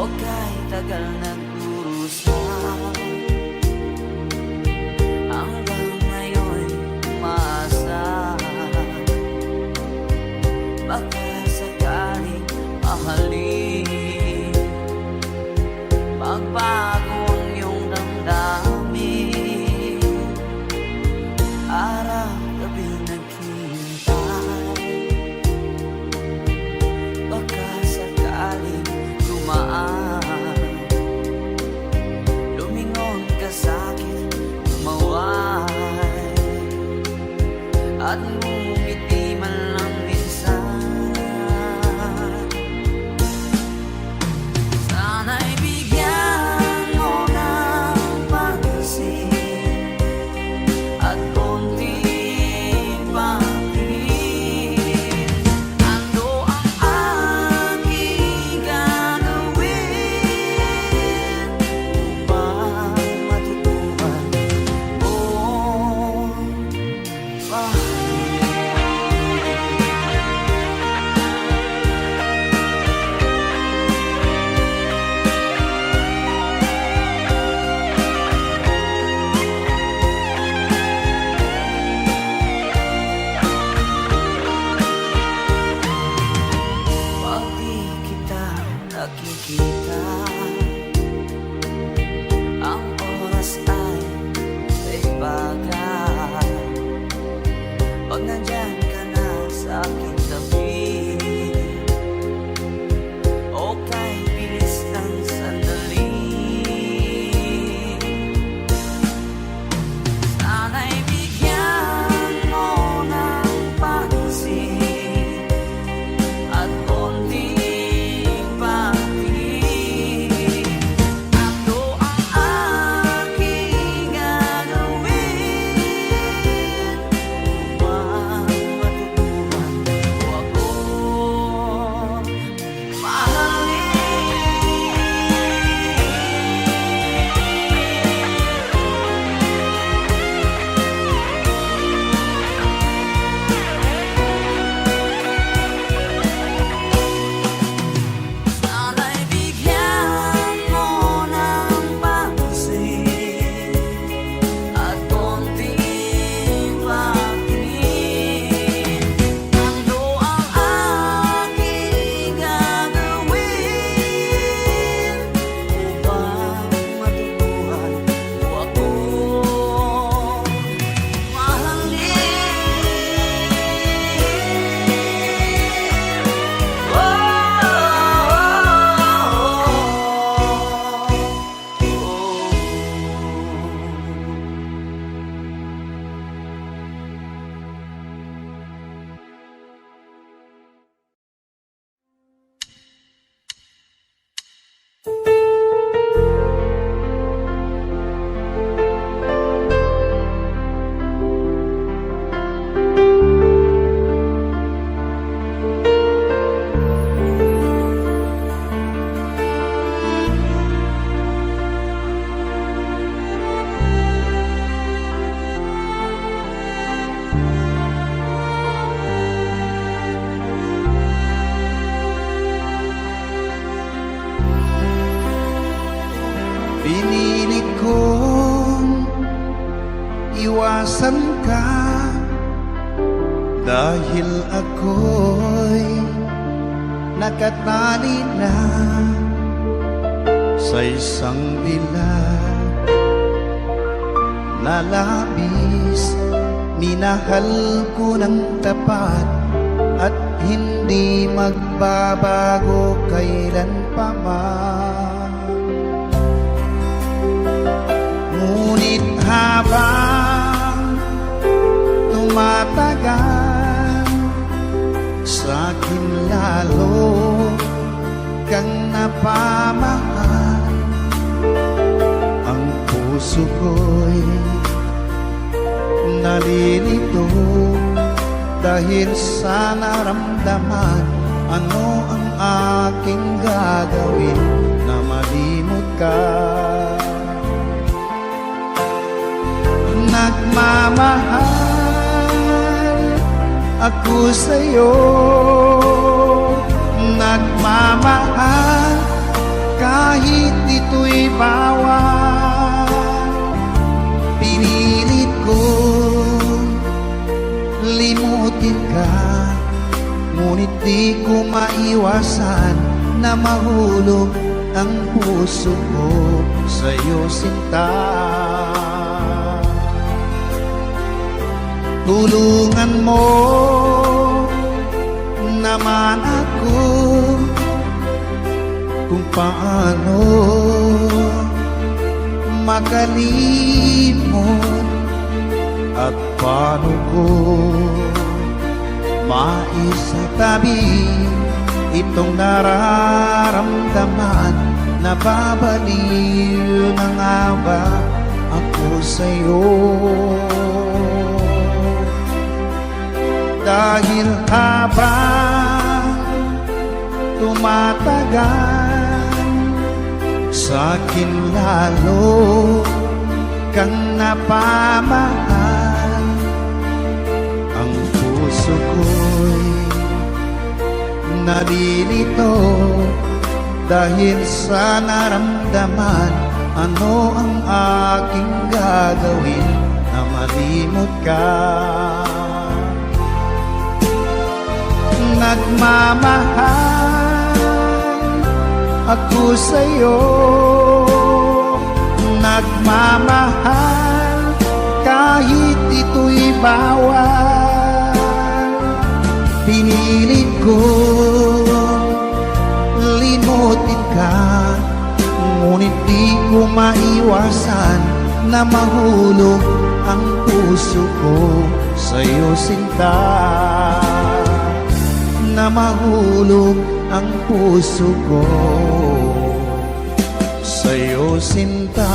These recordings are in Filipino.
kahit tagal nagdurusa, hanggang ngayon umaasa. Baka sakaling mahalin, magbago ang iyong damdamin. Araw-gabi naghihintay, baka sakaling dumaan, lumingon ka sa'kin, umaway, at ngumiti man lang minsan. Sana'y bigyan mo ng pansin at konting pangtingin. Ano ang aking gagawin upang matutuhan mo pag di kita nakikita, ang oras ay bagay. Pag nandyan ka na sa aking tabi, o kahit bilis ng sandali, sana'y bigyan mo ng pansin at konting pangtingin. Ano ang aking gagawin upang matutuhan mo ako mahalin? Sana'y bigyan mo ng pansin at konting pangtingin. Ano ang aking gagawin upang matutuhan mo ako mahalin? Pinili kong iwasan ka dahil ako'y nakatali na sa isang dilag na labis. Minahal ko ng tapat at hindi magbabago kailan pa man. Ngunit habang tumatagal, sa'kin lalo kang napamahal. Ang puso ko'y nalilito dahil sa naramdaman. Ano ang aking gagawin na malimot ka? Nagmamahal ako sa'yo, nagmamahal ka di ko maiwasan na mahulog ang puso ko sa'yo, sinta. Tulungan mo naman ako kung paano makalimot at paano ko maisatabi itong nararamdaman. Nababaliw na nga ba ako sa'yo? Dahil habang tumatagal, sa'kin lalo kang napamahal. Ang puso ko'y nalilito dahil sa naramdaman. Ano ang aking gagawin na malimot ka? Nagmamahal ako sa'yo, nagmamahal kahit ito'y bawal. Pinilit ko limutin ka, ngunit di ko maiwasan na mahulog ang puso ko sa'yo, sinta. Na mahulog ang puso ko sa'yo, sinta.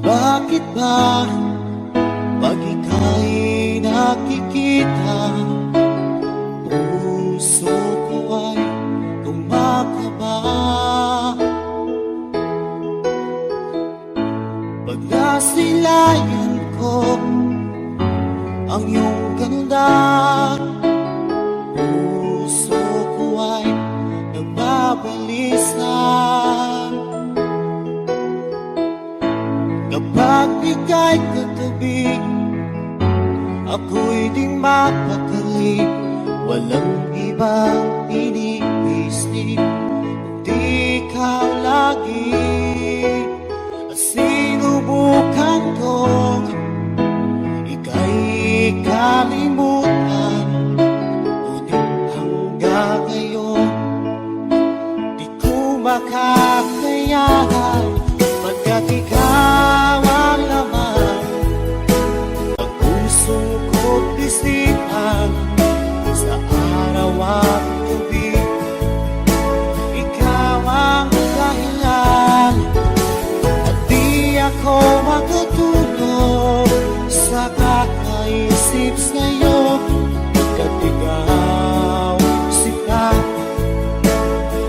Bakit ba pag ika'y nakikita, puso ko ay kumakaba? Pag nasilayan ko ang iyong ganda, puso ko ay nagbabalisa. Kapag ika'y katabi, ako'y di mapakali. Walang ibang iniisip kundi ikaw lagi. At sinubukan kong ika'y kalimutan, ngunit hanggang ngayon di ko makakayanan. Pagkat ikaw ang laman ng puso ko't isipan, sa araw at gabi ikaw ang dahilan. At di ako makatulog sa kakaisip sa'yo. Pagkat ikaw, sinta,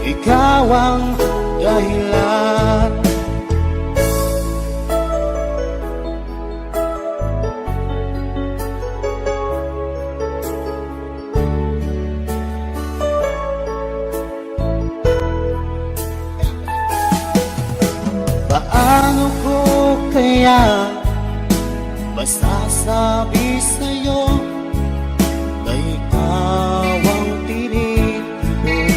ikaw ang dahilan. Paano ko kaya masasabi sa'yo na ikaw ang tinitibok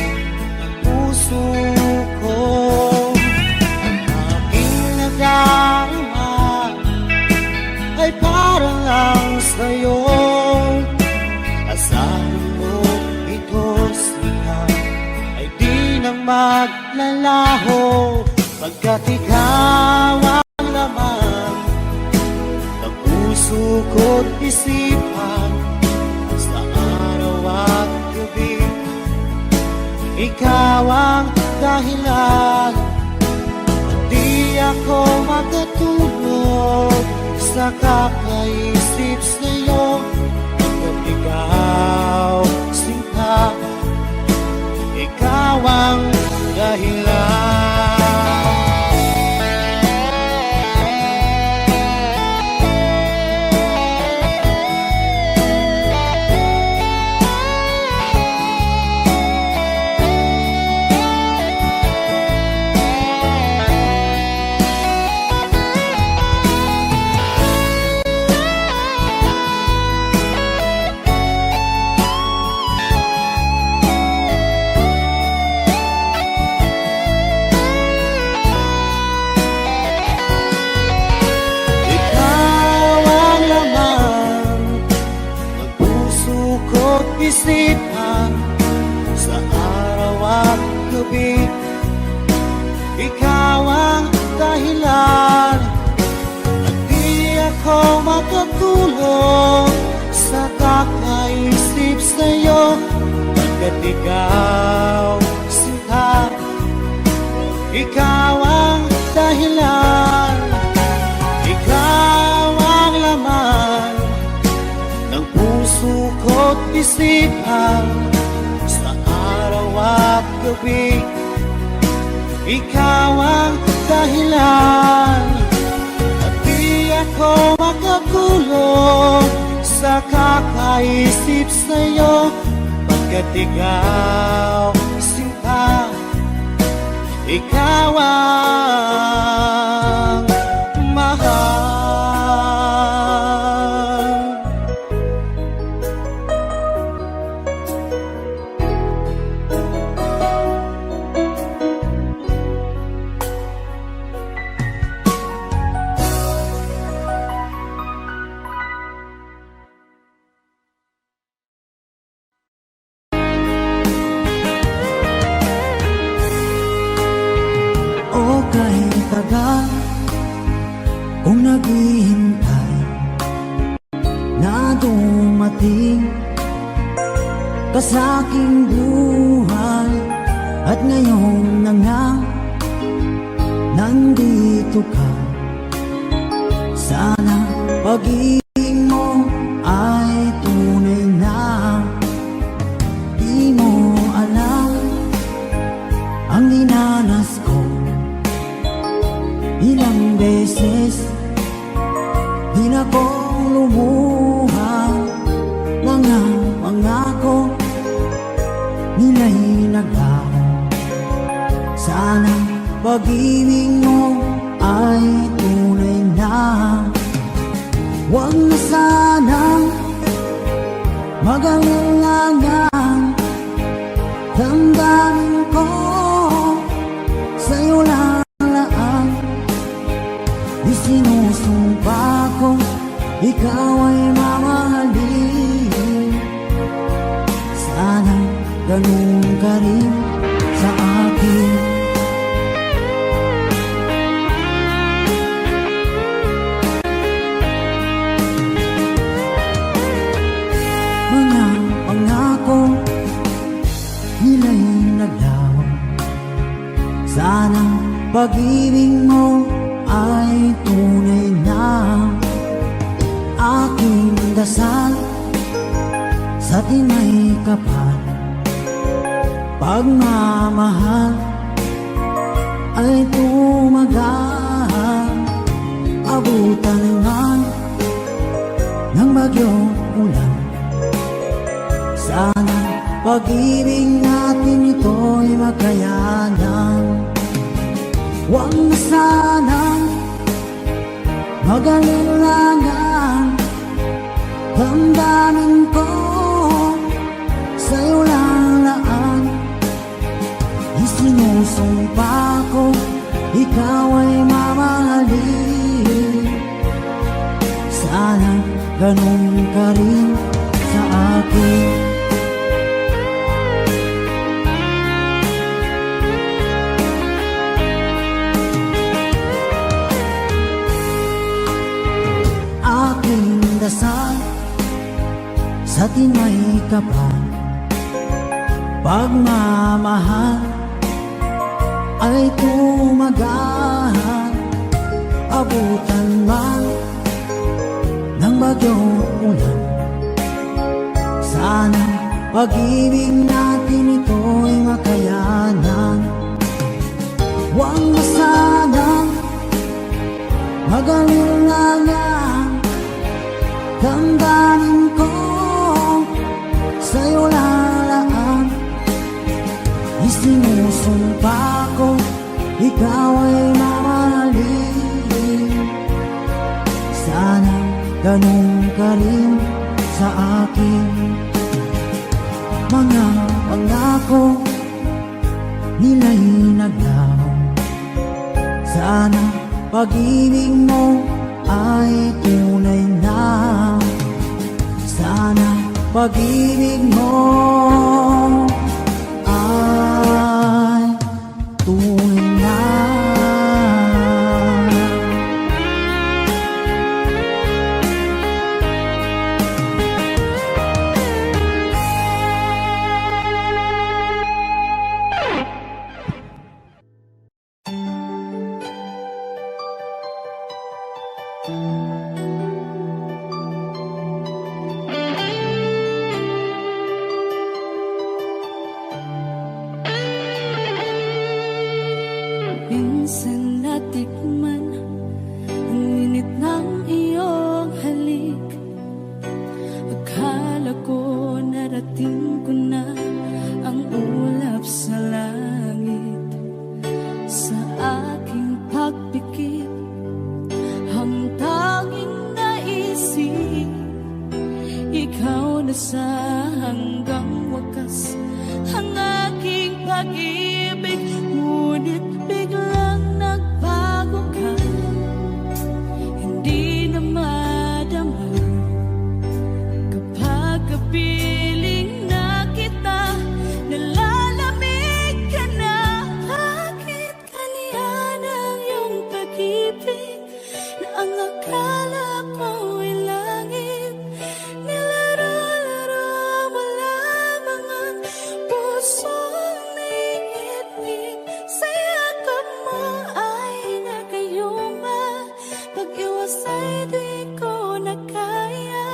ng puso ko? Ang aking nadarama ay para lang sa'yo. Asahan mo ito siya ay di na maglalaho. Pagkat ikaw ang laman ng puso ko't isipan, sa araw at gabi ikaw ang dahilan. Di ako magkatulog sa kakaisip sa'yo. Pagkat ikaw, sinta, ikaw dahilan. Ikaw ang laman ng puso ko't isipan sa araw at gabi. Ikaw ang dahilan at di ako makatulog sa kakaisip sa'yo, pagkat ikaw sinta. Ikaw ang dahilan, ikaw ang laman ng puso ko't isipan sa araw at gabi. Ikaw ang dahilan at di ako makatulog sa kakaisip sa'yo, pagkat ikaw sinta. Ikaw ang mahal. O kahit tagal kung naghihintay na dumating ka sa aking buhay, at ngayon na nga nandito ka. Sana pag-ibig mo ay tunay na. Di mo alam ang dinanas ko, ilang beses din akong lumuha. Mga pangako nila'y naglaho. Sana pag-ibig mo ay tunay na. Huwag na sanang mag-alangan, damdamin ko sa'yo lang. Isinusumpa ko ikaw ay mamahalin. Sana ganun ka rin sa akin. Mga pangako nila'y naglaho. Sana pag-ibig mo ay tunay na. Aking dasal sa tinay kapal, pagmamahal ay tumagal. Abutan nga ng bagyong ulan. Sana pag-ibig natin ito'y makayanan. Huwag na sanang mag-alilangan, damdamin ko sa'yo lang. Isinusumpa ko ikaw ay mamahalin. Sana ganun ka rin sa akin. Aking dasal sa tinay kapal, pagmamahal ay tumagal. Abutan man ng bagyong ulan, sana pag-ibig natin ito'y makayanan. Kagalingangan damdamin ko sa'yo lalaan. Isinusumpa ko ikaw ay mamahalin. Sana ganun ka rin sa akin. Mga pangako nila'y naglaho. Sana pag-ibig mo ay tunay na. Sana pag-ibig mo ay tunay na. Minsan natikman ang init ng iyong halik. Akala ko narating ko na ang ulap sa langit. Sa aking pagpikit, ang tanging naisip, ikaw na sa hanggang wakas ang aking pag-ibig. Ngunit biglang nagbago ka, hindi na madama. Kapag kapiling na kita, nalalamig ka na. Bakit kaniyan ang iyong pag-ibig na ang akala ko ay langit? Nilaro-laro mo lamang ang pusong naiibig. Sa yakap mo ay nagayuma, pag-iwas ay di ko na kaya.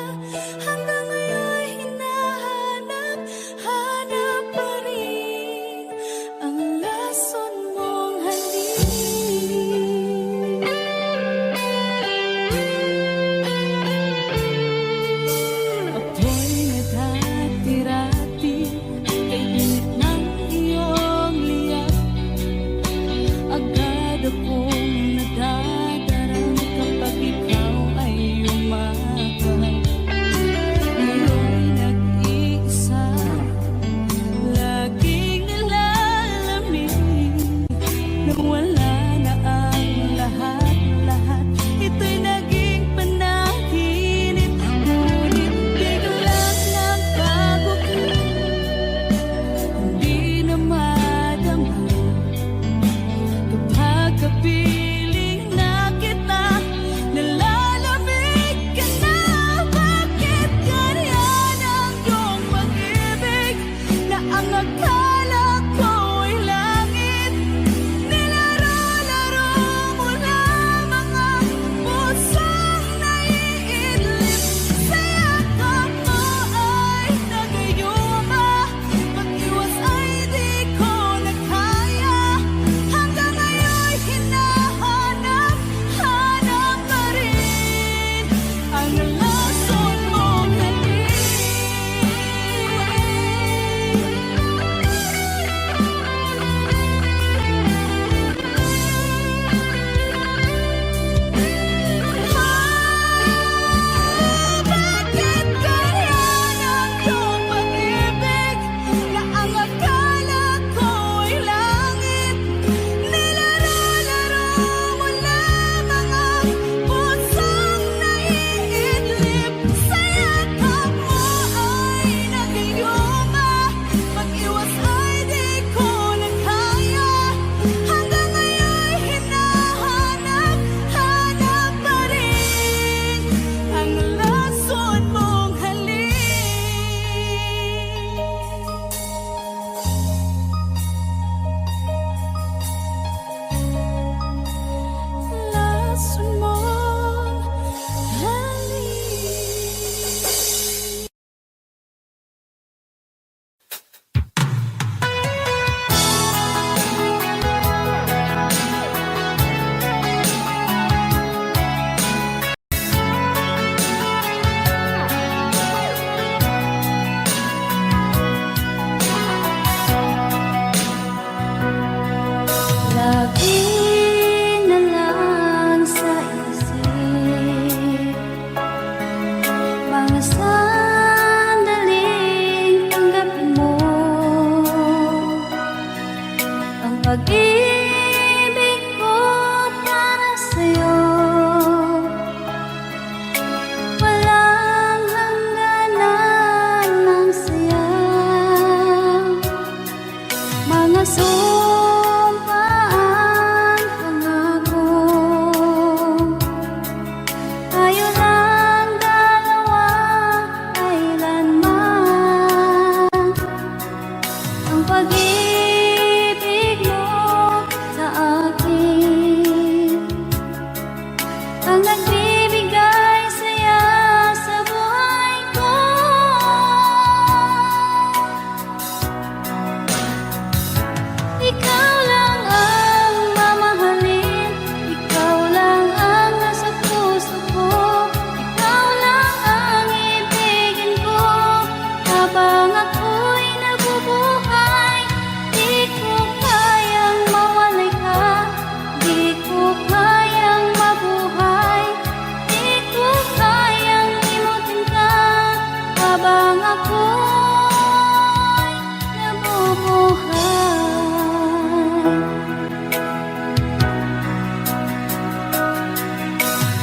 Hanggang ngayon hinahanap, hanap pa rin ang lason mong halik.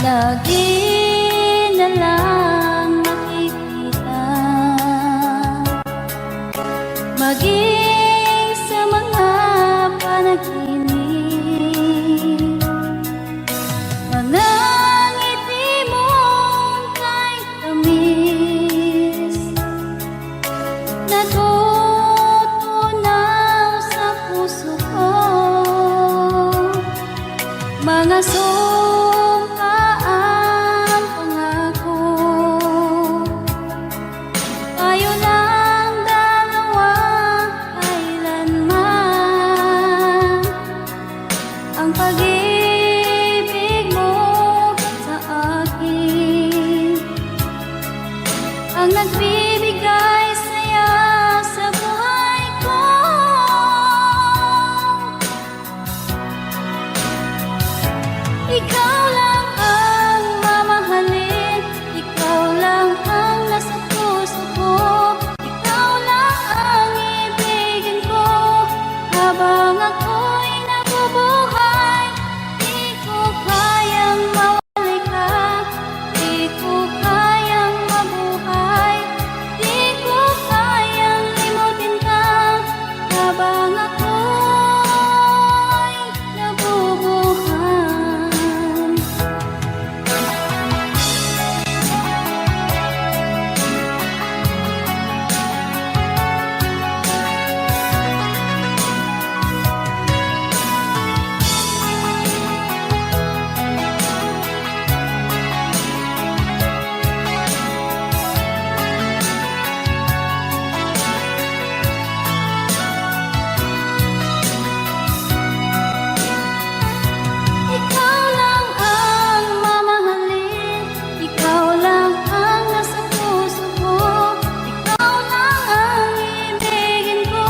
lagi na lang makikita. Maging sa mga panaginip, mga ngiti mong kahit tamis, natutunaw sa puso ko. Mga sumpaang pangako, tayo lang dalawa kailanman. Ang pag-ibig mo sa akin ang nagbibigay saya sa buhay ko. Ikaw lang ang mamahalin, ikaw lang ang nasa puso ko, ikaw lang ang ibigin ko habang ako'y nabubuhay. Di ko kayang mawalay ka, di ko kayang mabuhay, di ko kayang limutin ka habang ako'y nabubuhay. Ikaw lang ang mamahalin, ikaw lang ang nasa puso ko, ikaw lang ang ibigin ko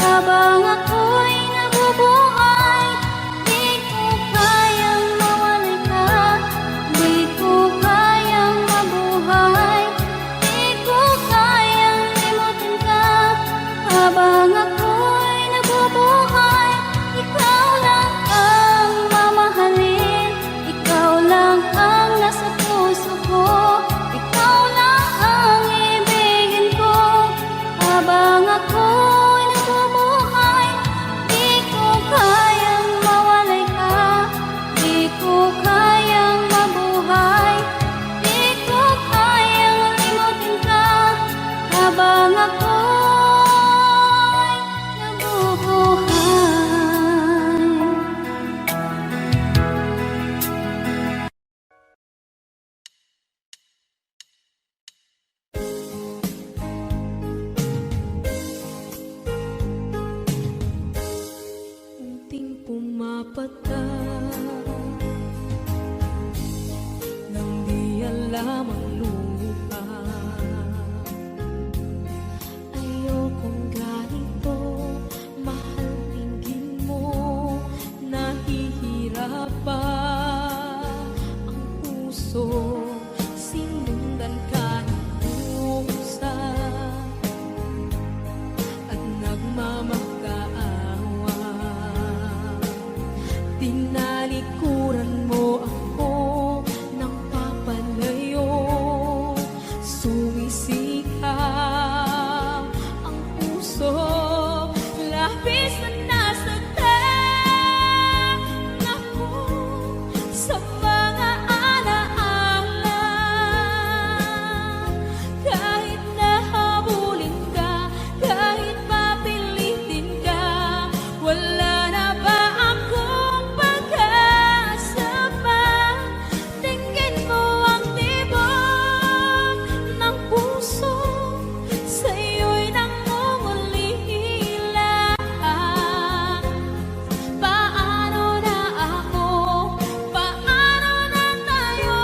habang ako'y nabubuhay. Di ko kayang mawalay ka, di ko kayang mabuhay, di ko kayang limutin ka habang ako'y nabubuhay. Ikaw lang ang mamahalin, ikaw lang ang nasa puso ko, ikaw lang ang ibigin ko habang ako'y nabubuhay. Di ko kayang mawalay ka, di ko kayang mabuhay, di ko kayang limutin ka habang ako'y nabubuhay. Unting pumapata nang di alam ang lupa. Ayokong ganito, mahal tingin mo, nahihirap pa ang puso. Sinundan ka ng pusa at nagmamakaawa. Tinalikuran mo ako ng papalayo, sumisikap ang puso. Labis na nasaktan ako sa mga alaala. Kahit nahabulin ka, kahit papilitin ka, wala na ba akong pag-asa pa? Tingin mo ang tibok ng puso, sa'yo'y nangungulila. Paano na ako? Paano na tayo?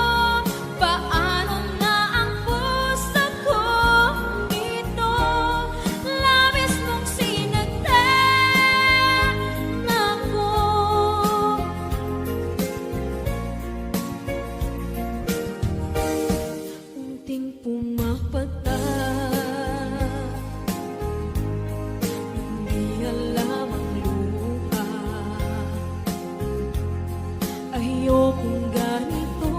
Paano na ang puso kong ito? Labis mong sinagdan ako. Unting pumapata, hindi alam ang luha. Ayokong ganito,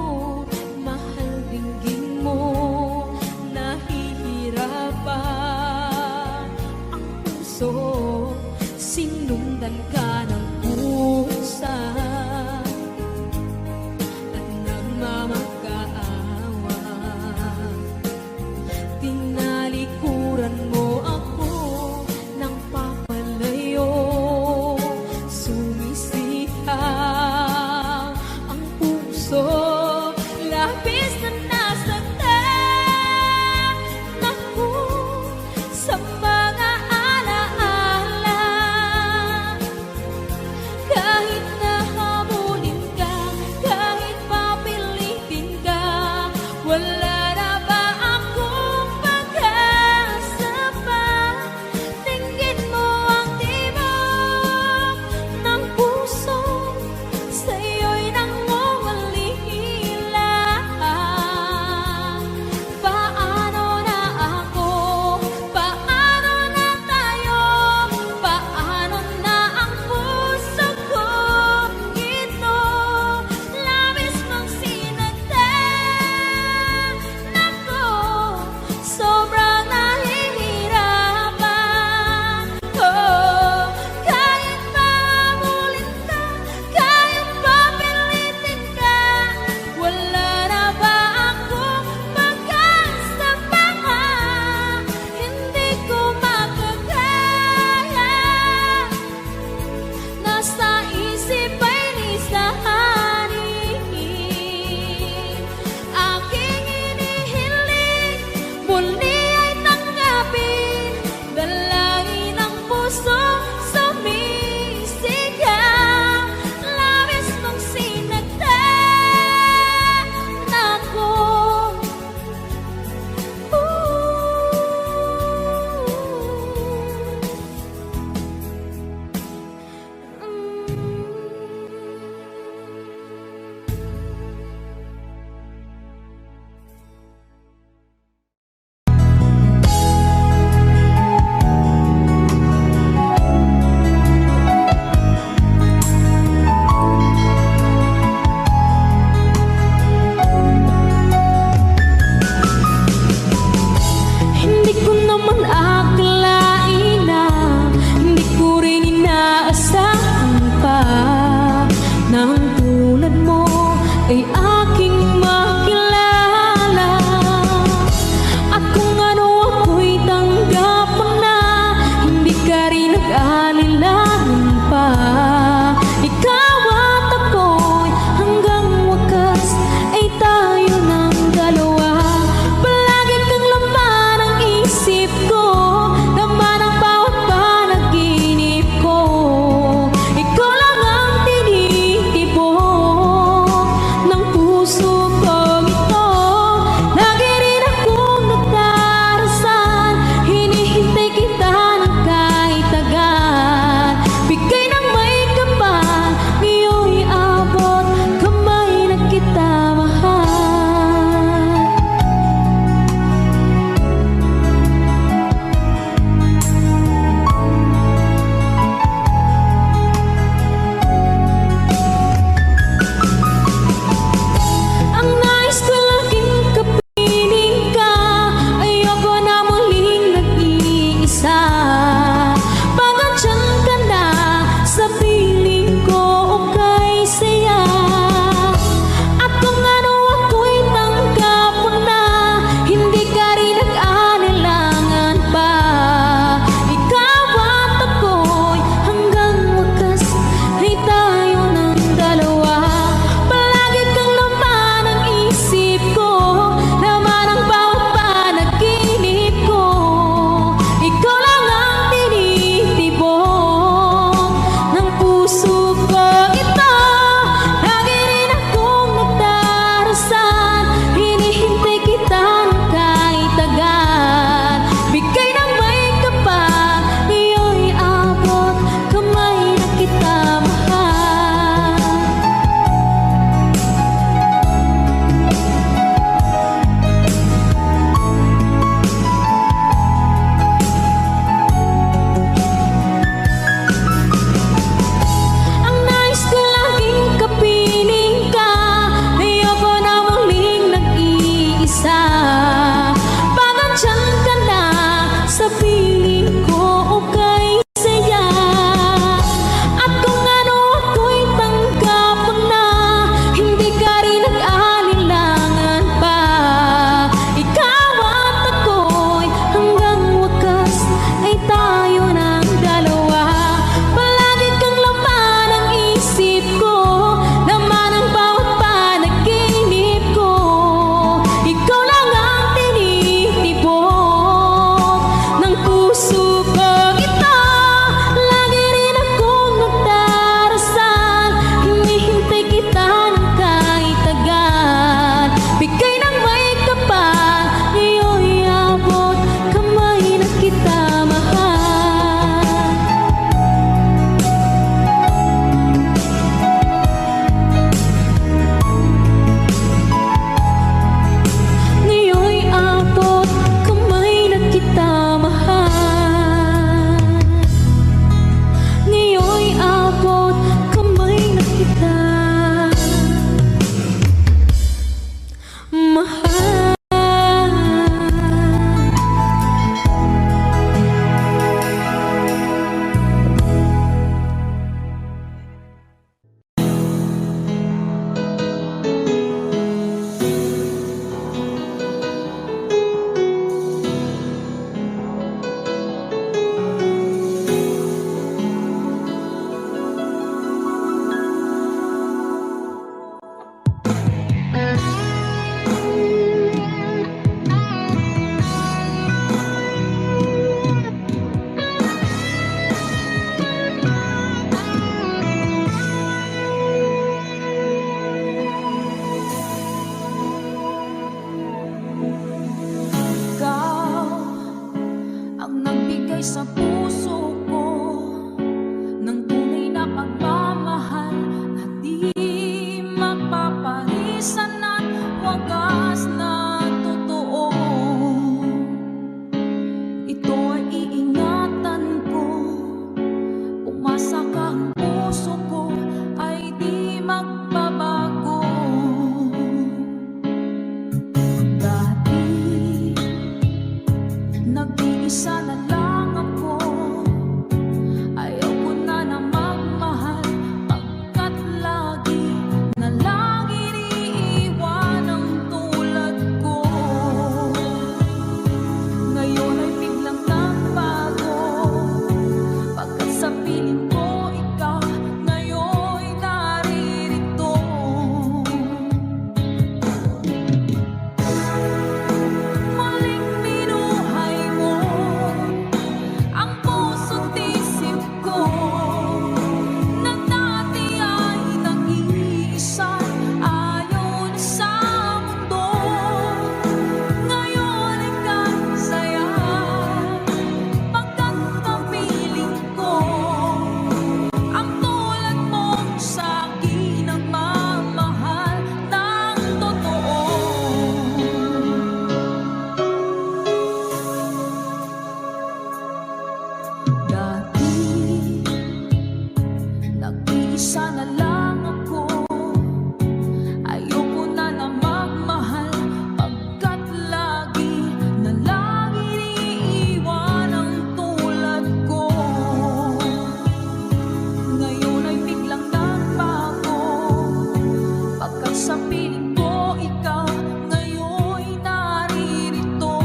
sa piling ko, ikaw ngayon'y naririto.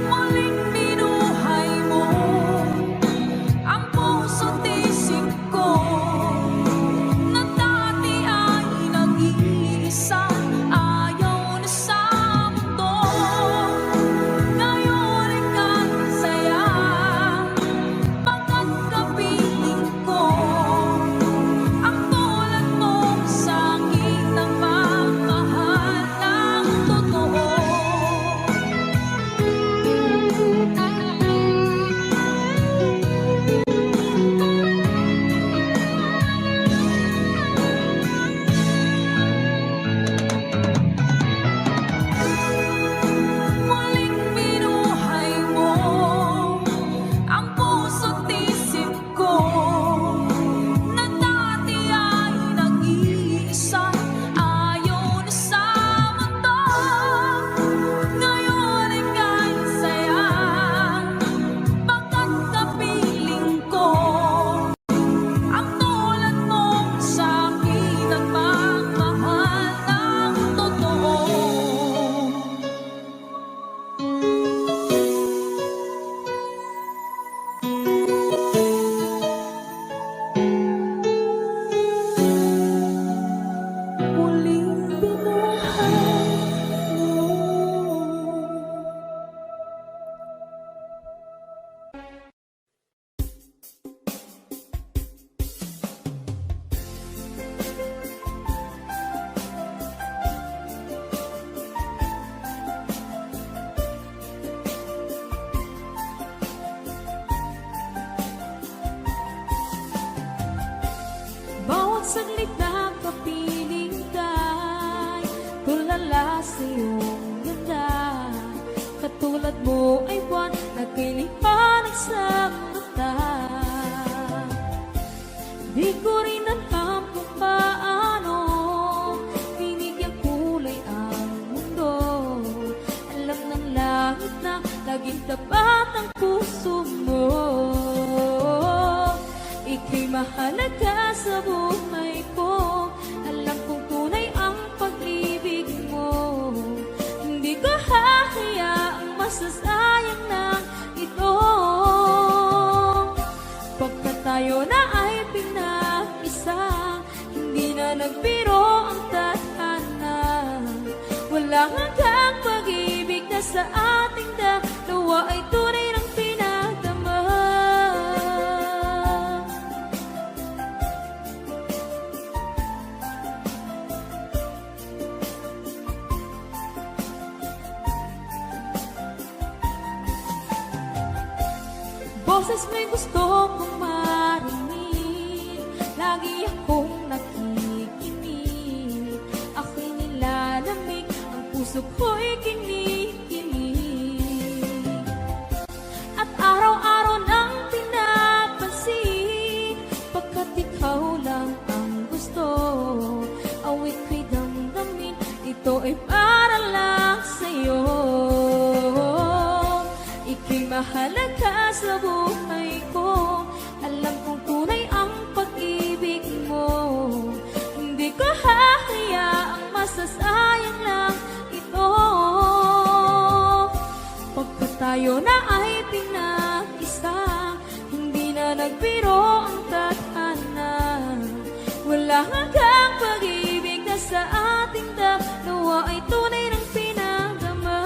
Muling binuhay mo ang puso't isip ko, na dati ay nag-iisa, ayaw na sa mundo. Ngayon ika'y saya, pagkat kapiling ko ang tulad mo sa aking nagmamahal ng totoo. Muling binuhay mo ang puso't isip ko, na dati ay nag-iisa, ayaw na sa mundo. Ngayon ika'y saya, pagkat kapiling ko ang tulad mo sa aking nagmamahal ng totoo. Muling binuhay mo. Bawat saglit na kapiling ka'y tulala sa iyong ganda. Katulad mo ay buwan na kay liwanag sa mata. Di ko rin alam kung paano binigyan kulay ang mundo. Alam ng langit na laging tapat ang puso mo. Ika'y mahalaga sa buhay ko. Alam kong tunay ang pag-ibig mo. Hindi ko hahayaang masasayang na ito. Pagkat tayo na ay pinag-isa, hindi na nagbiro ang tadhana. Walang hanggang pag-ibig na sa ating dalawa ay tunay ng pinagdama. Boses may gusto kong marinig, lagi akong nakikinig. Ako'y nilalamig, ang puso ko'y kinikilig. At araw-araw nang pinapansin, pagkat ikaw lang ang gusto. Awit ko'y damdamin, ito ay para lang sa'yo. Ika'y mahalaga sa buhay ko. Alam kong tunay ang pag-ibig mo. Hindi ko hahayaang masasayang lang ito. Pagkat tayo na ay pinag-isa, hindi na nagbiro ang tadhana. Wala hanggang pag-ibig na sa ating dalawa ay tunay ng pinagdama.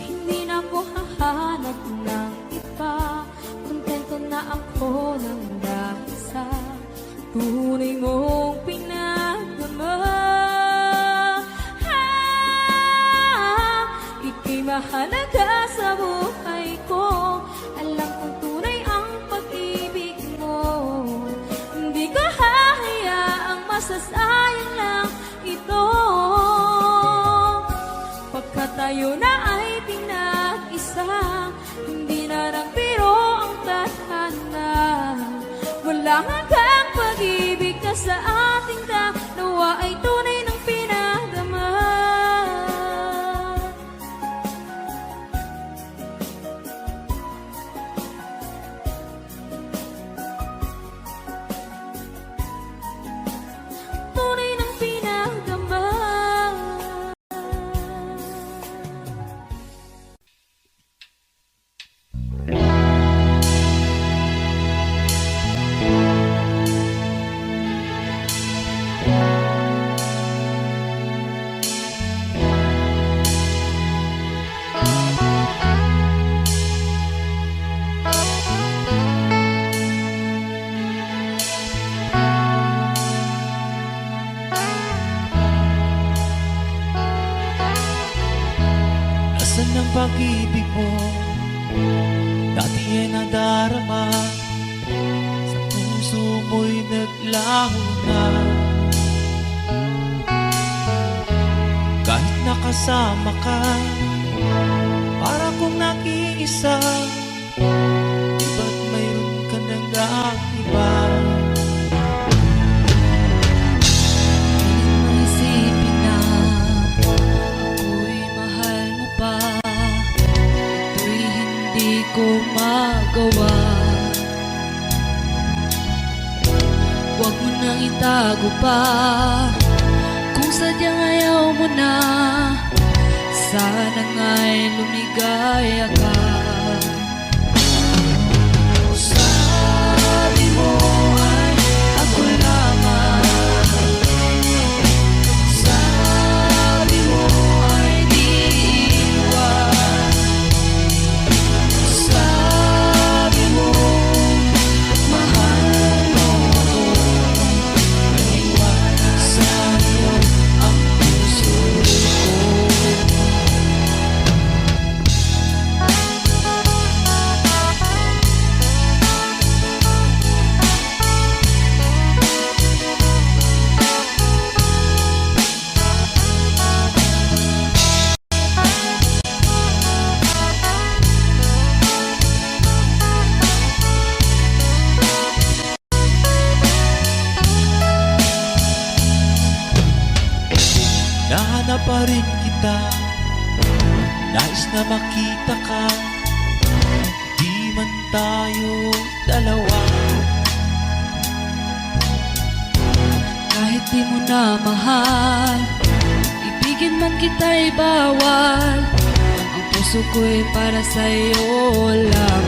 Hindi na ako hahanap ng iba, kontento na ako ng dahil sa tunay mong pinagdama. Ika'y mahalaga sa buhay ko. Alam kong tunay ang pag-ibig mo. Hindi ko hahayaang masasayang lang ito. Pagkat tayo na ay pinag-isa, hindi na nagbiro ang tadhana. Wala hanggang pag-ibig pag-ibig mo dati ay nadarama, sa puso mo'y naglaho na. Kahit nakasama ka, para kong nag-iisa, ba't mayroon ka nang iba? Piling mong isipin na ako'y mahal mo pa, ito'y hindi ko magawa. Huwag mo nang itago pa, kung sadyang ayaw mo na, sana nga'y lumigaya ka. Sabi mo ay ako lamang, sabi mo ay di iwan, sabi mo mahal mo ako, naniwala sa'yo ang puso ko. Nahanap pa rin kita, nais na makita ka, di man tayo dalawa. Kahit di mo na mahal, ibigin man kita'y bawal, ang puso ko'y para sa'yo lang.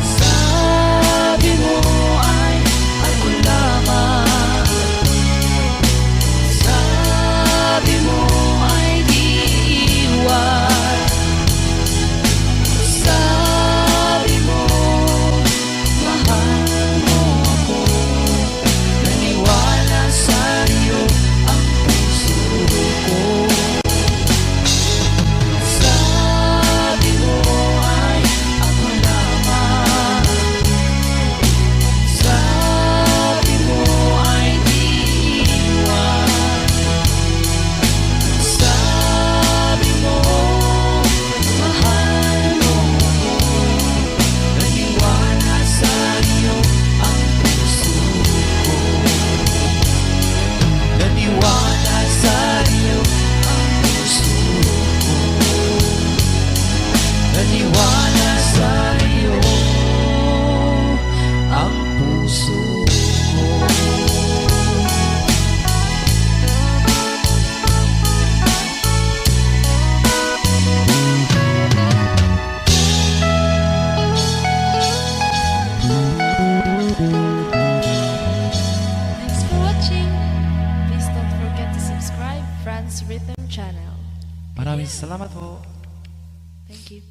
Sabi mo ay ako lamang, sabi mo ay di iwan, sabi mo mahal mo ako, naniwala sa'yo ang puso ko. Sabi mo ay ako lamang, sabi mo ay di iwan, sabi mo mahal mo ako, naniwala sa'yo ang puso ko. Naniwala sa'yo ang puso ko, naniwala sa'yo ang puso ko. Thanks for watching. Please don't forget to subscribe Franz Rhythm Channel. Maraming salamat po. Thank you.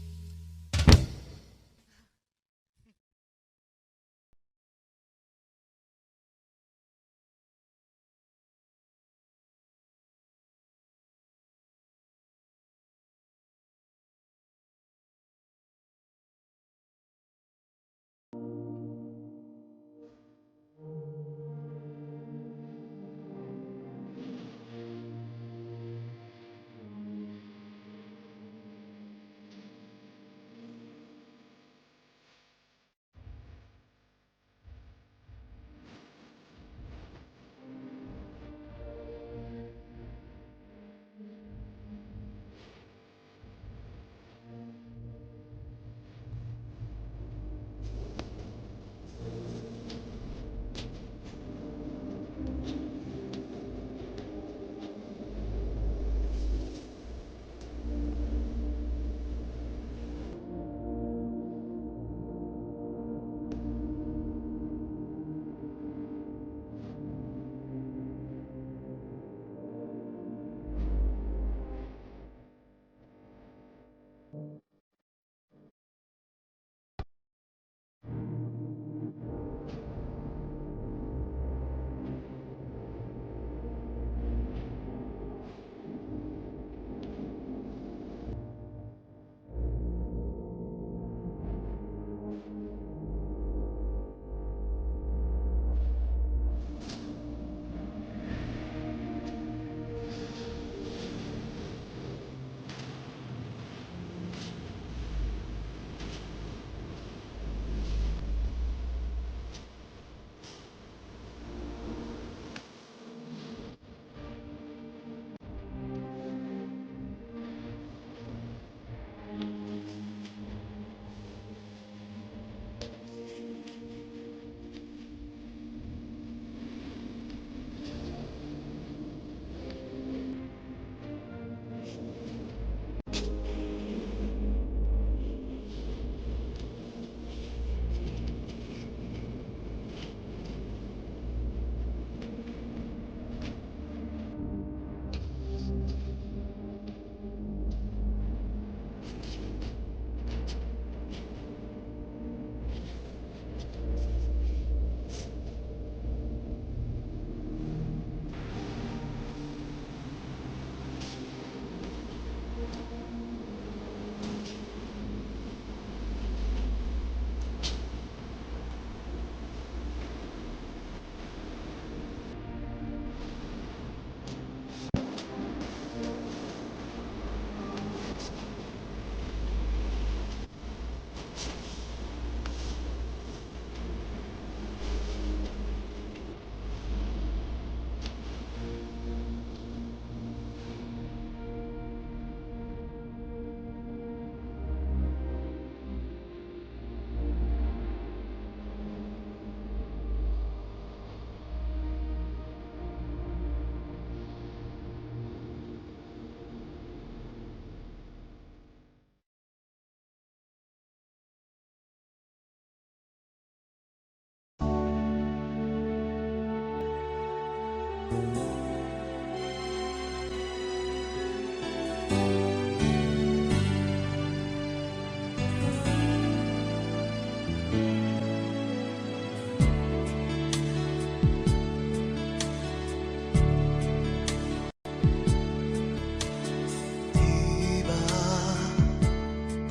Diba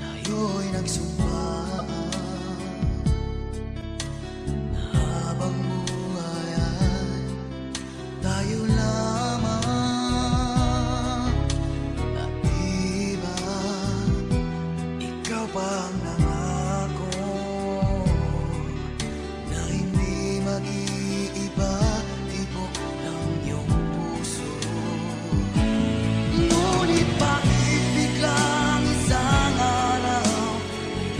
tayo'y nagsumpaan na habang buhay ay tayo lamang. At diba ikaw pa ang nangako na hindi mag-iiba, tibok ng iyong puso. Ngunit bakit biglang isang araw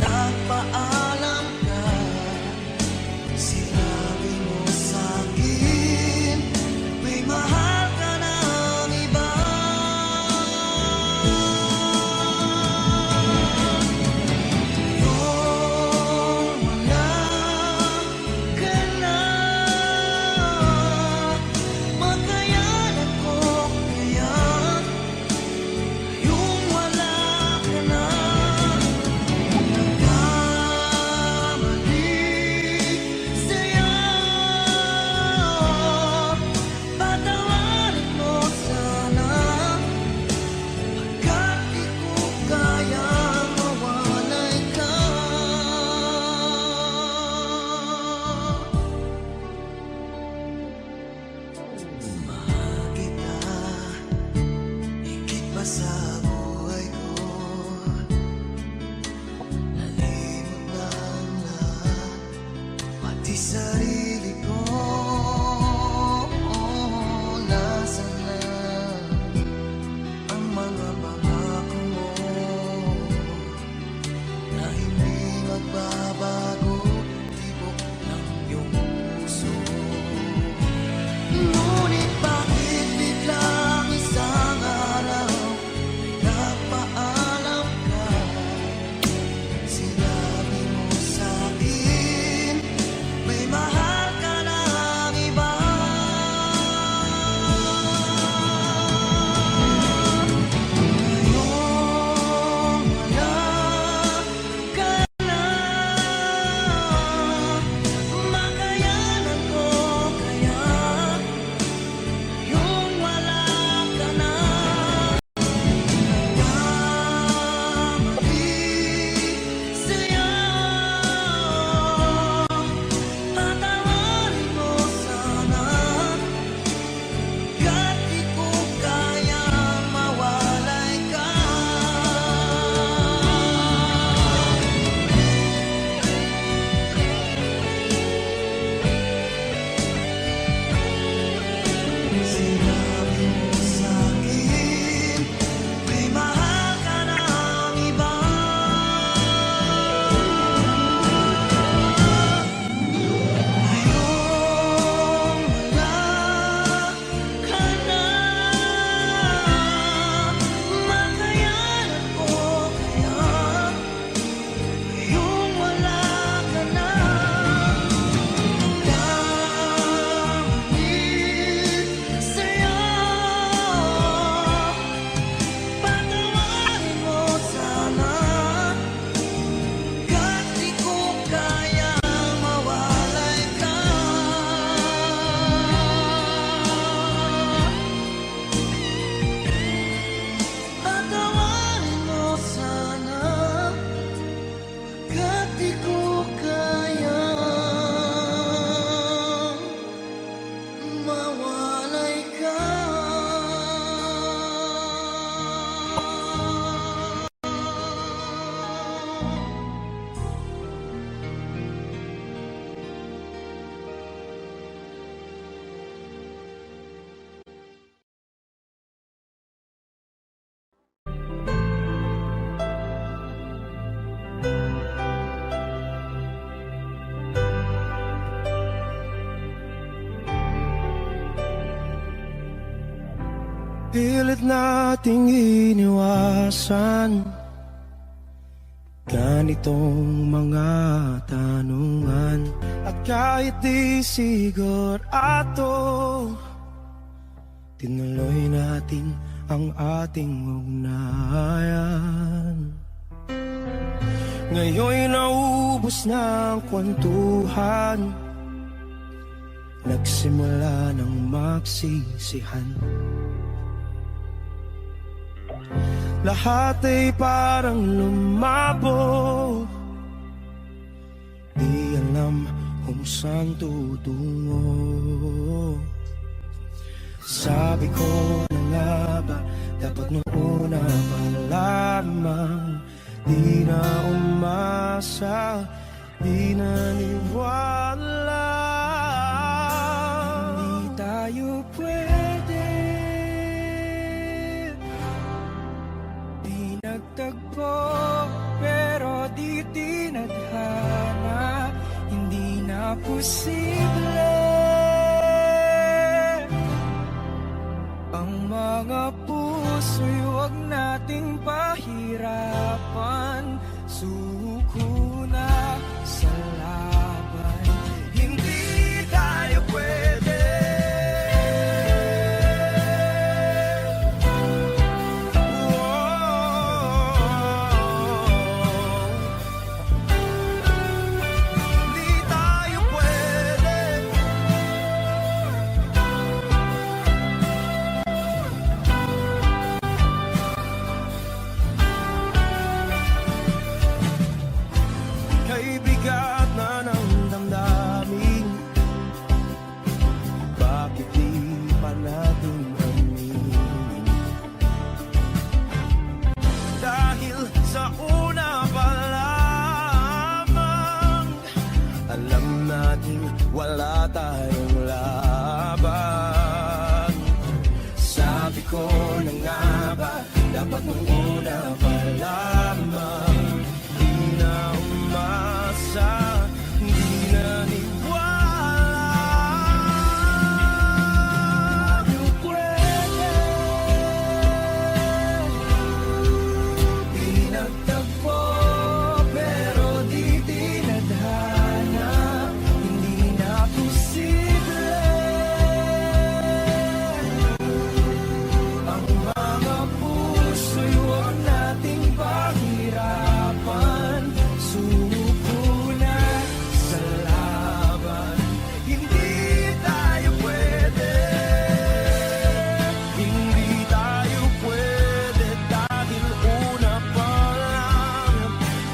nagpaalam ka? Sinabi mo sa'kin may mahal ka ng iba. Yung wala ka na, makayanan ko kaya. Yung wala ka na, nagkamali sa'yo. Patawarin mo sana, pagkat di ko kayang mawalay ka. Mahal kita, higit pa sa buhay ko. Nalimot na ang lahat, pati sarili ko. Nasaan na ang mga pangako mo na hindi magbabago, tibok ng iyong puso? Ngunit bakit biglang isang araw nagpaalam ka? Sinabi mo sa'kin may mahal ka ng iba. Ngayong wala ka na, makayanan ko kaya. Yung wala ka na, nagkamali sa'yo. Patawarin mo sana, pagkat di ko kayang mawalay ka. Sinabi mo sa'kin may mahal ka ng iba. Ngayong wala ka na, makayanan ko kaya. Ngayong wala ka na, nagkamali sa'yo. Patawarin mo sana, pagkat di ko kayang mawalay ka. Patawarin mo sana, pagkat di ko kayang mawalay ka. Pilit nating iniwasan ganitong mga tanungan. At kahit di sigurado tinuloy natin ang ating ugnayan. Ngayon'y naubos na ang kwentuhan, nagsimula ng magsisihan. Lahat ay parang lumabo, di alam kung saan tutungo. Sabi ko na nga ba, dapat nung una pa lamang, di na umasa, di naniwala. Hindi tayo pwede, di nagtagpo, pero di tinadhana. Hindi na posible ang mga puso'y huwag nating pahirapan. Suko na sa laban, hindi tayo pwede. Hindi tayo pwede. Kay bigat na ng damdamin, bakit di pa natin aminin? Dahil sa una pa lamang, alam natin wala tayong laban. Sabi ko na nga ba, dapat nung una pa lamang, di na umasa, di naniwala. Di pwede, di nagtagpo, pero di tinadhana. Hindi na posible ang mga puso'y huwag nating pahirapan. Suko na sa laban, hindi tayo pwede. Hindi tayo pwede dahil una pa lang,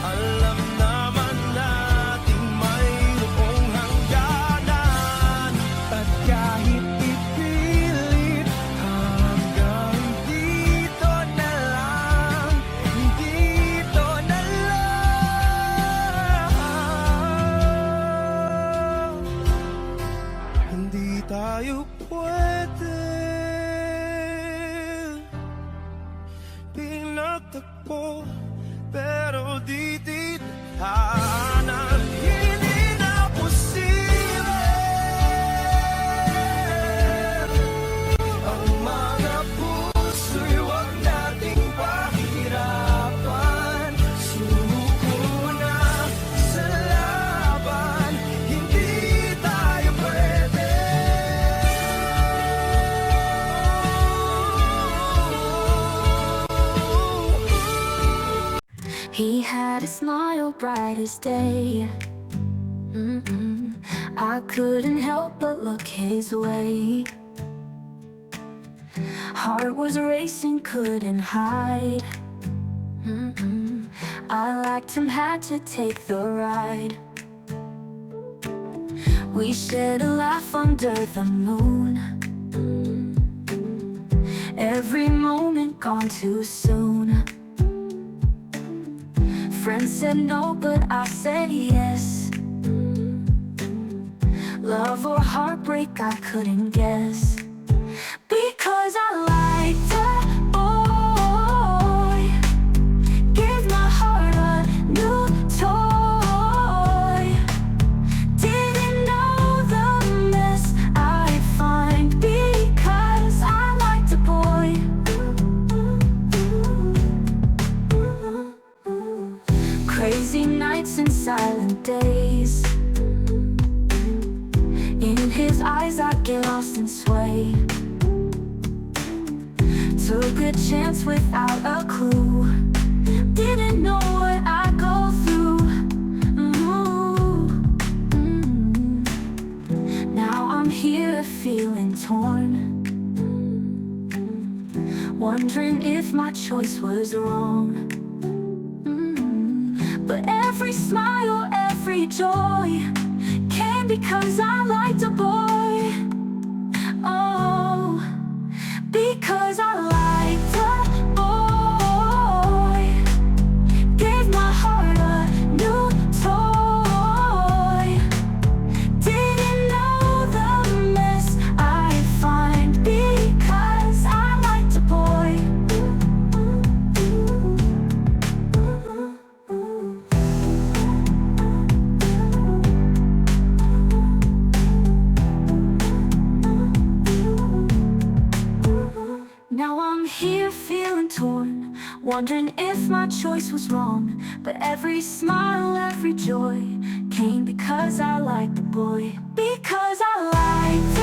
alam naman natin mayroong hangganan. At kahit ipilit, hanggang dito na lang, dito na lang. Hindi tayo pwede, pinagtagpo, pero di tithanan. Hindi na posible ang mga puso'y huwag nating pahirapan. Suko na sa laban, hindi tayo pwede. He had a smile bright as day. I couldn't help but look his way. Heart was racing, couldn't hide. I liked him, had to take the ride. We shared a laugh under the moon. Every moment gone too soon. Friends said no, but I said yes. Love or heartbreak, I couldn't guess. Because I liked a boy, gave my heart a new toy. Didn't know the mess I'd find because I liked a boy. Crazy nights and silent days. In his eyes I get lost and sway. Took a chance without a clue. Didn't know what I'd go through. Now I'm here feeling torn, wondering if my choice was wrong. But every smile, every joy came because I liked a boy. Oh, because I liked a boy. Gave my heart a new toy. Didn't know the mess I'd find because I liked a boy. Now I'm here feeling torn, wondering if my choice was wrong. But every smile, every joy came because I liked the boy. Because I liked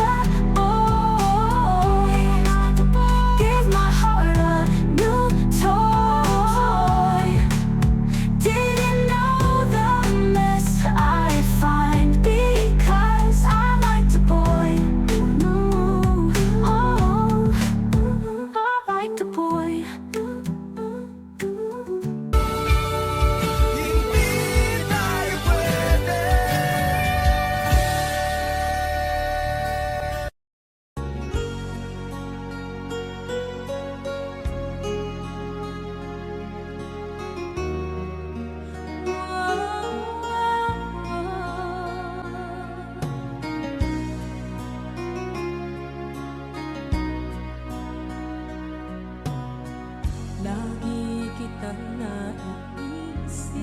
the boy. Gave my heart a new toy. Didn't know the mess I'd find because I liked the boy. Oh, I liked the boy. Hindi tayo pwede. Lagi kitang naiisip,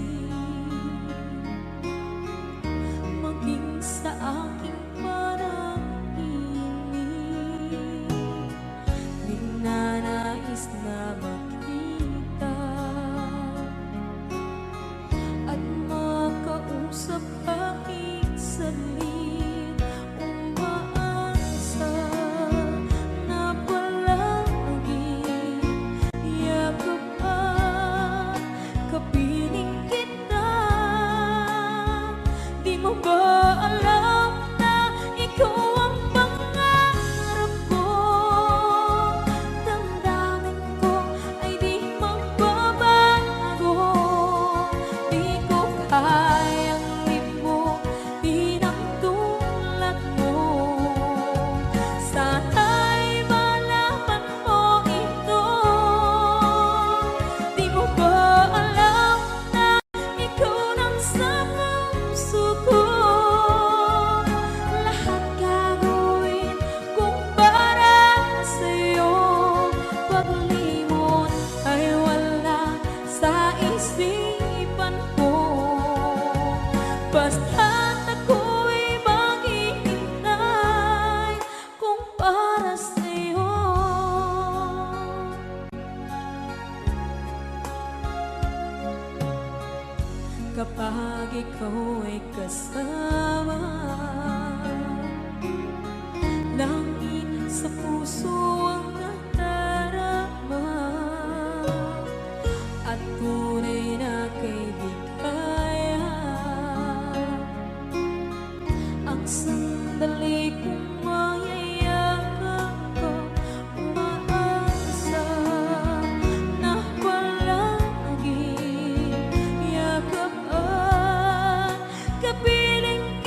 maging sa aking parang inig. Di na nais na makita at makausap kahit saglit. Umaasa na palagi yakap at kapiling kita. Di mo ba alam na ikaw ang pangarap ko? Damdamin ko ay di magbabago. Di ko kayang limutin ang tulad mo. Sana'y malaman mo ito. Di mo ba alam na ikaw nang sa puso ko? Lahat gagawin kung para sa'yo. Paglimot ay wala sa isipan ko. Basta't ako'y maghihintay kung para sa'yo. Kapag ikaw ay kasama, langit sa puso ang nadarama, at tunay na kaibigan. Ang sandali kong mayayakap ko, umaasa na palagi yakap at kapiling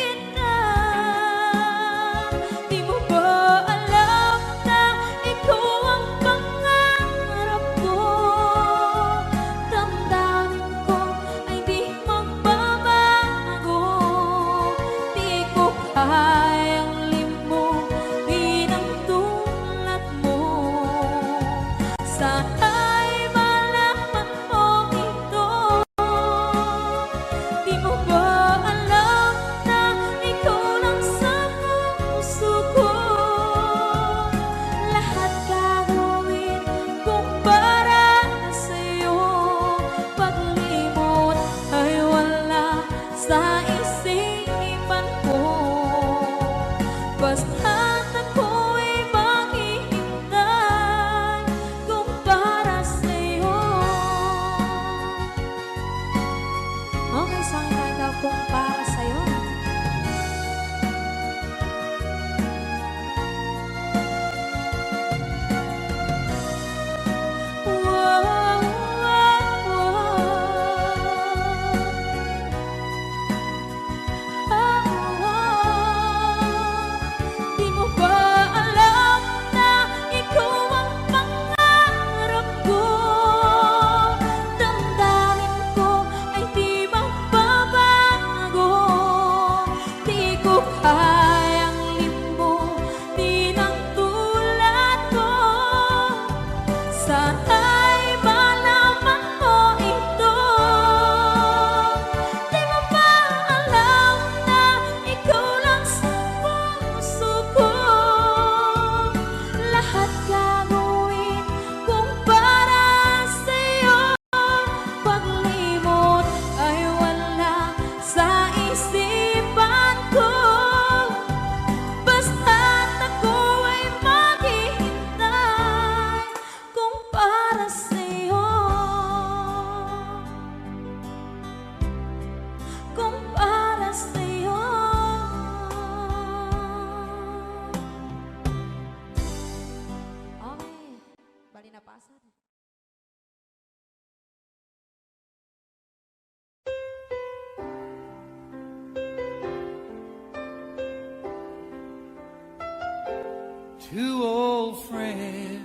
Two old friends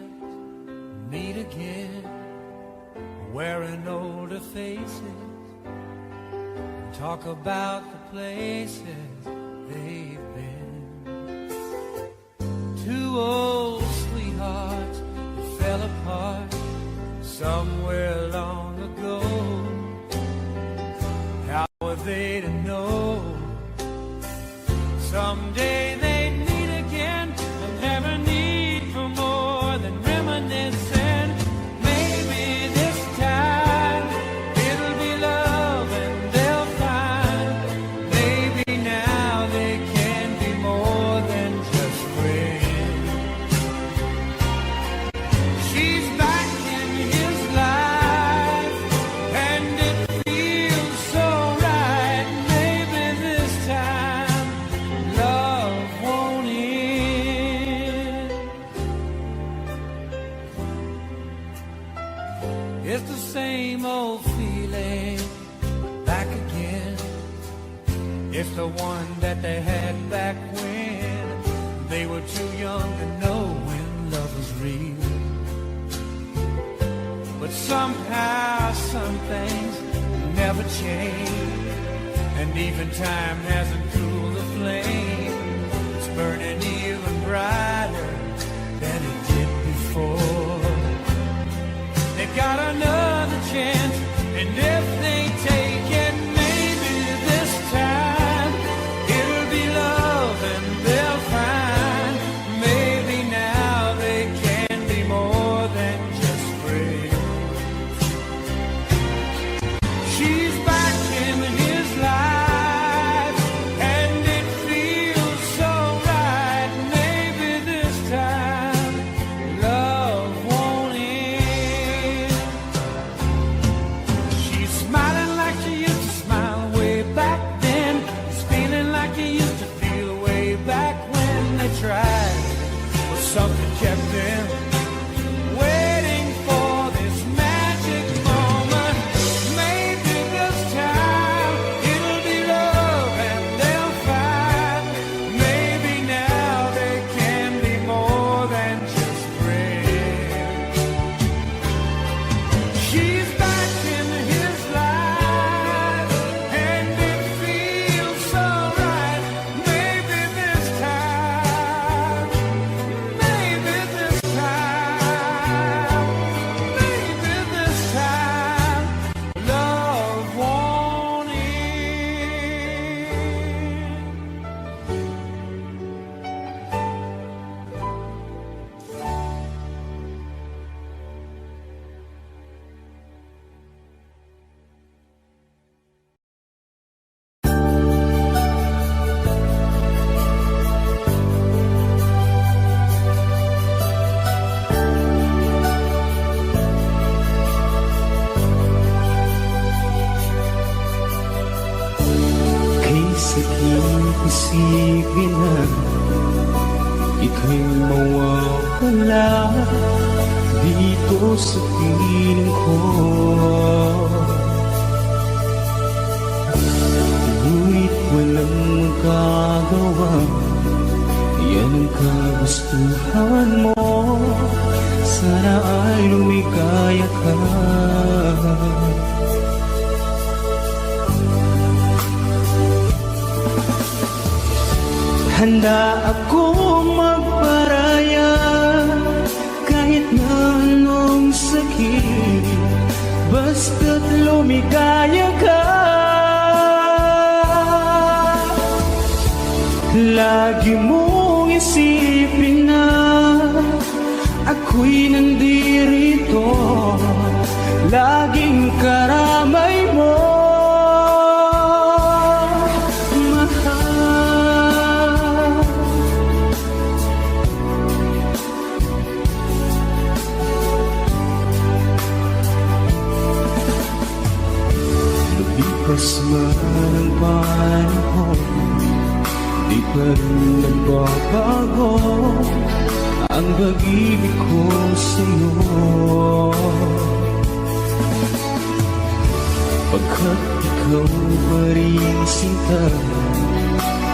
meet again, wearing older faces, talk about the places they've been. Two old sweethearts that fell apart somewhere long ago. How were they to know someday they'd meet again and have a need for more than reminiscing? Maybe this time it'll be love and they'll find maybe now they can be more than just friends. She's back in his life and it feels so right. Maybe this time love won't end. It's the same old feeling back again. It's the one that they had back when they were too young to know when love was real. But somehow some things never change, and even time hasn't cooled the flame. It's burning even brighter than it did before. They've got another chance, and if they take it, maybe this time it'll be love and they'll find maybe now they can be more than just friends. She's back in his life and it feels so right. Maybe this time love won't end. She's smiling like she used to smile way back then. He's feeling like he used to feel way back when they tried. Well, something kept them waiting for this magic moment. Maybe this time it'll be love and they'll find maybe now they can be more than just friends. She's back in his life and it feels so right. Maybe this time, maybe this time, maybe this time love won't end. Kay sakit isipin na ika'y mawawala dito sa piling ko. Ngunit walang magagawa, yan ang kagustuhan mo. Sana ay lumikaya ka. Handa akong magparaya kahit na anong sakit, basta't lumikaya ka. Lagi mong isipin na ako'y nandirito, laging karamay mo. Lumipas man ang panahon, di pa rin nagbabago ang pag-ibig ko sa'yo. Pagkat ikaw pa rin sinta,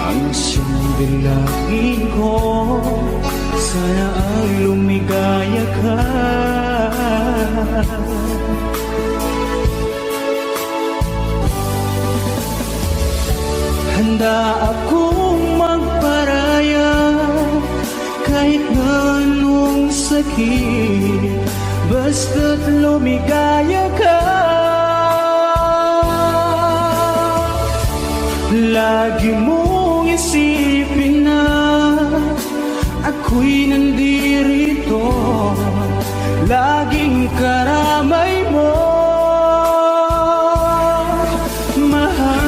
ang siyang dalangin ko. Sana sakit, basta't lumigaya ka. Lagi mong isipin na ako'y nandirito, laging karamay mo, mahal.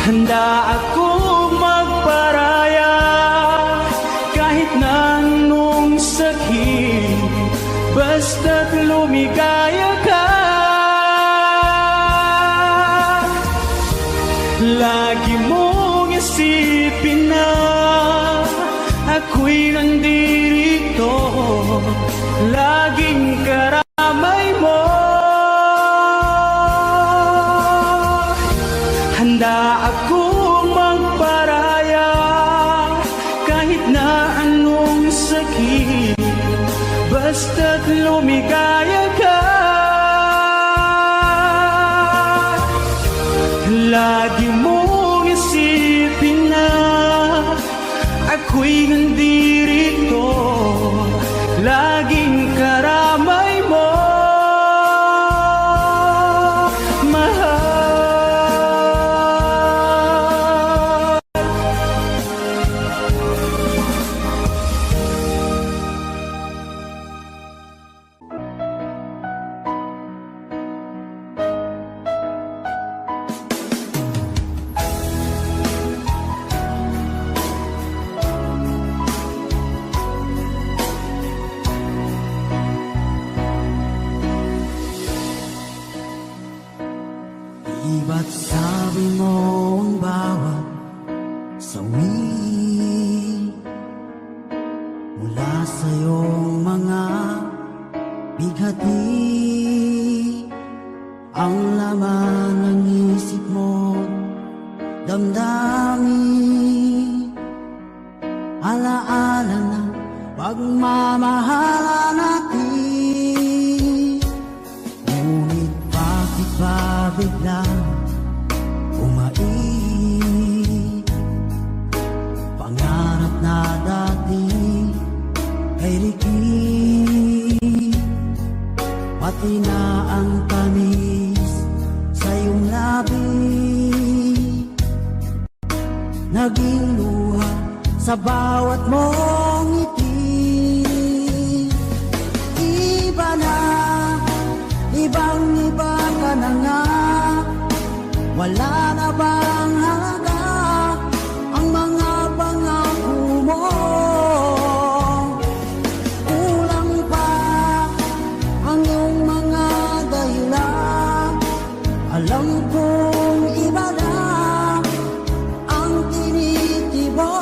Handa akong magparaya kahit na anong sakit, basta't lumigaya ka. Lagi mong isipin na ako'y nandirito, laging karamay mo. Handa akong magparaya kahit na anong sakit, basta't lumigaya ka. Lagi mong isipin na ako'y nandirito, laging karamay mo, mahal. Iba't sabi mo ang bawat sawi mula sa iyong mga bighati, ang laman ng isip mo, damdamin, alaala ng pagmamahala natin. Ngunit bakit ba biglang umait? Pangarap na dati ay likid, pati na ang tamis sa iyong labi, naging luha sa bawat mong ngiti. Iba na, ibang-iba ka na nga, wala na bang halaga ang mga pangako mo? Kulang pa ang iyong mga dahilan, alam kong iba na ang tinitibok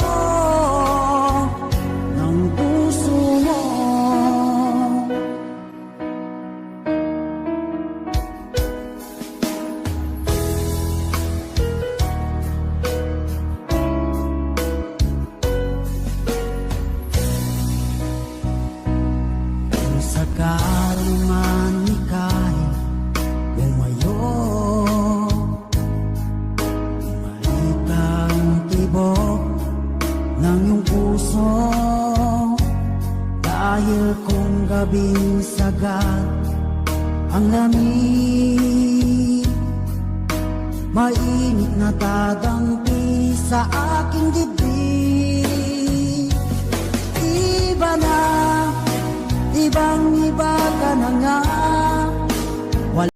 ng puso mo. Sakali man ika'y lumayo, ibalik ang tibok ng iyong puso, dahil kung gabing sagad ang lamig, mainit na dadampi sa aking dibdib.